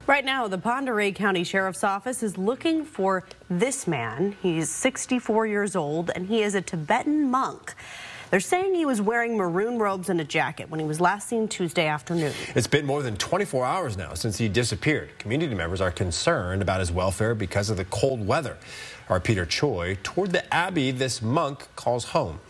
Right now, the Pend Oreille County Sheriff's Office is looking for this man. He's 64 years old, and he is a Tibetan monk. They're saying he was wearing maroon robes and a jacket when he was last seen Tuesday afternoon. It's been more than 24 hours now since he disappeared. Community members are concerned about his welfare because of the cold weather. Our Peter Choi toured the Abbey this monk calls home.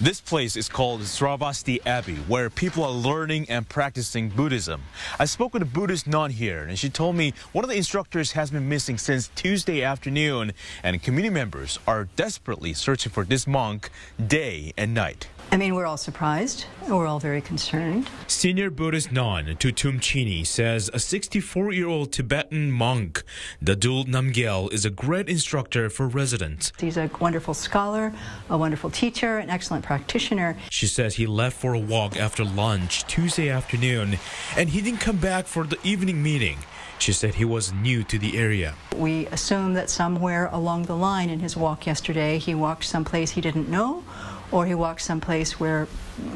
This place is called Saraswat Abbey, where people are learning and practicing Buddhism. I spoke with a Buddhist nun here, and she told me one of the instructors has been missing since Tuesday afternoon, and community members are desperately searching for this monk day and night. I mean, we're all surprised. We're all very concerned. Senior Buddhist nun Tutum Chini says a 64-year-old Tibetan monk, Dradhul Namgyal, is a great instructor for residents. He's a wonderful scholar, a wonderful teacher, an excellent practitioner. She says he left for a walk after lunch Tuesday afternoon, and he didn't come back for the evening meeting. She said he was new to the area. We assume that somewhere along the line in his walk yesterday, he walked someplace he didn't know, or he walked someplace where,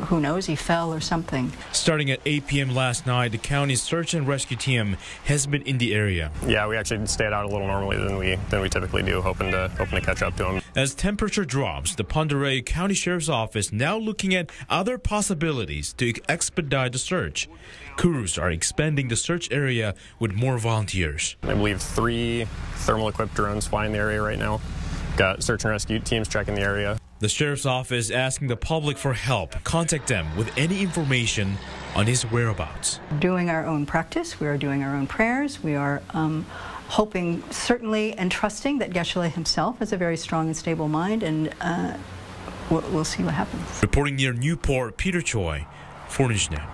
who knows, he fell or something. Starting at 8 p.m. last night, the county's search and rescue team has been in the area. Yeah, we actually stayed out a little normally than we typically do, hoping to catch up to him. As temperature drops, the Pend Oreille County Sheriff's Office now looking at other possibilities to expedite the search. Crews are expanding the search area with more volunteers. I believe 3 thermal-equipped drones flying the area right now. Got search and rescue teams checking the area. The Sheriff's Office asking the public for help. Contact them with any information on his whereabouts. Doing our own practice, we are doing our own prayers, we are hoping certainly and trusting that Geshe himself has a very strong and stable mind, and we'll see what happens. Reporting near Newport, Peter Choi, 4 News Now.